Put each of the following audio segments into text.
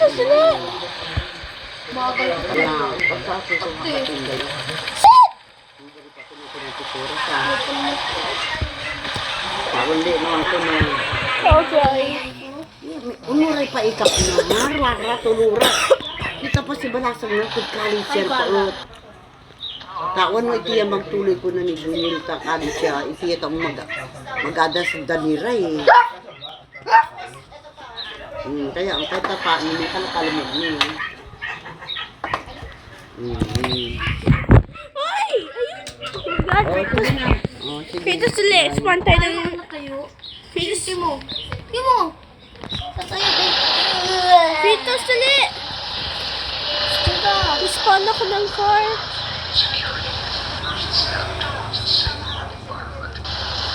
Kita sila. Bagal ko. Pagkakit ko makatinday. Shit! Hindi pa tinuturo sa. Hindi naman ko na. Okay. Umuray pa ikap na. Rara, tulura. Kita pa si Balasang na pagkaling siya pa ulit. Tawan mo itiya magtuloy ko na ni Gunil takali siya. Itiya itong mag-adas danira eh. Kaya ang kahit tapaan mo, kalakalamag niya. Ay! Ayun! Sige. Kritos sila. Expand tayo ng... Tayo. Kritos. Mo. Mo. Tatayo din. Kritos sila. Expand ako ng car.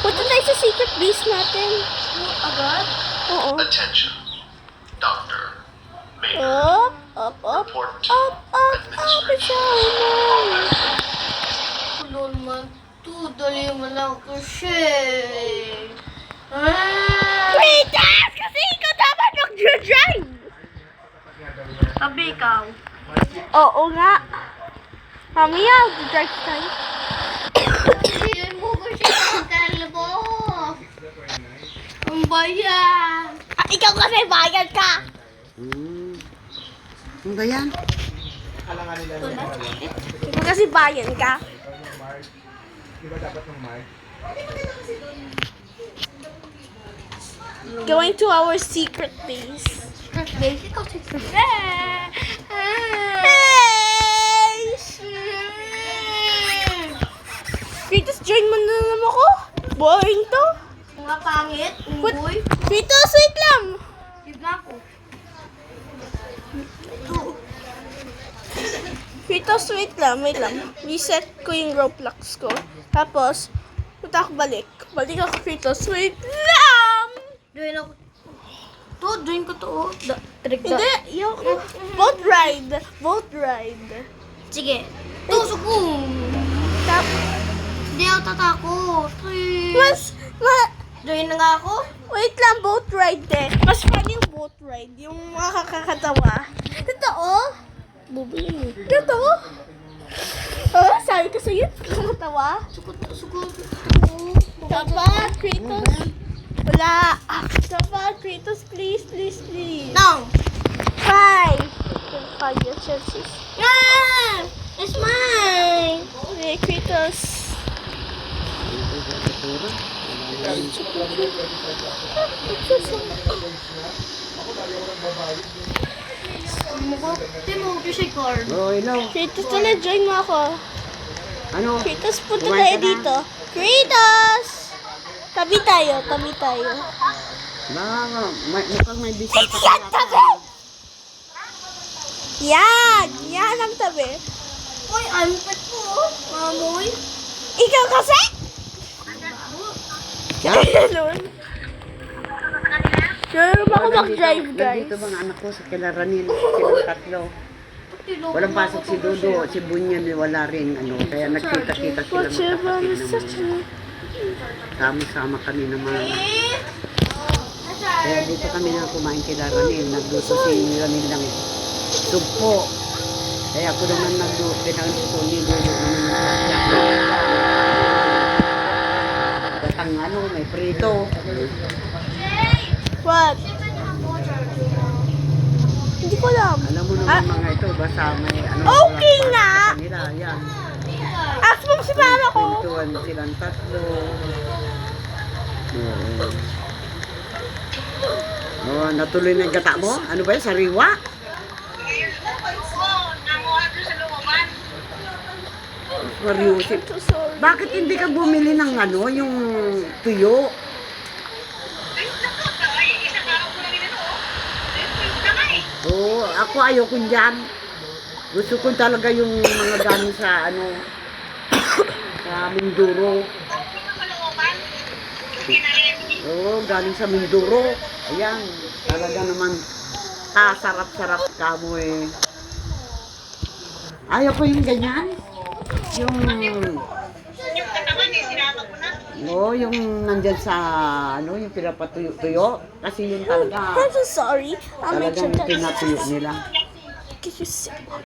Punta tayo sa secret base natin. Agad? Oo. Attention. Doctor. Mayor. Up. Report to Siya. Ano naman to? Dali mo lang kasi. Kritos! Kasi ikaw dapat mag-drive! Sabi ikaw. Oo nga. Mamaya, mag-drive tayo. Yan mo kasi ang kalbo. Ang bayan. Ikaw kasi bayad ka! Ano ba yan? Ikaw kasi bayan ka. Going to our secret base. Basic ako sa Kritos, join mo na naman ako. Boring to. Mga pangit. Unggoy. Kritos, wait lang. Yun na ako. Kritos, wait lang. Reset ko yung Roblox ko. Tapos, punta ako balik. Balik ako, Kritos. Wait lang! Join ako. Join ko to. Hindi, yung boat ride. Sige. Tusok ko. Hindi ako tatakot. Join na nga ako. Wait lang, boat ride eh. Mas fun yung boat ride. Yung mga kakakatawa. Totoo? Bubili mo. Totoo? Sabi ko sa'yo, kakatawa. Sukot. Dapat, Kratos. Wala. Dapat, Kratos, please. Now. 5 years chances. Ah! It's mine. Okay, Kratos. Hindi mo kasi card. Oh, hello. Kratos, tala, join mo ako. Ano? Kratos, punta Kumain tayo ka na? dito. Kratos! Tabi tayo. Mukhang may bisita ka Yan, na. tabi! Yan ang tabi. Uy, ampet po. Mamoy. Ikaw kasi? Yan. Ganun. Sure ba ako mag-drive, guys? Nandito mga anak ko sa Kilaranin. Silang tatlo. Walang pasok si Dodo, si Bunyan, wala rin. Kaya nagkita-kita sila Whatever, magkapatid naman. Sama-sama kami naman. Kaya dito kami na kumain kila Ranil. Nagluto si Ranil ng sugpo. Kaya ako naman pinagluto ni Dodo naman. Gatang may prito. What? Hindi ko alam. Alam mo naman mga ito, basta may Okay walang nga. pasok sa kanila. Yan. Ask mo si mama ko. Pintuan silang tatlo. Natuloy na yung gata mo? Ano ba yun? Sariwa? Mariusip. I'm so sorry. Bakit hindi ka bumili ng yung tuyo? Oo, ako ayoko dyan. Gusto ko talaga yung mga galing sa sa Mindoro. Oo, galing sa Mindoro. Ayan, talaga naman sarap-sarap ka mo eh. Ayaw ko yung ganyan. Yung Oo, yung nandyan sa, ano, yung pinapatuyo-tuyo. Kasi yun talaga, I'm so sorry. I'll make sure talagang that pinatuyo nila. Can you sit?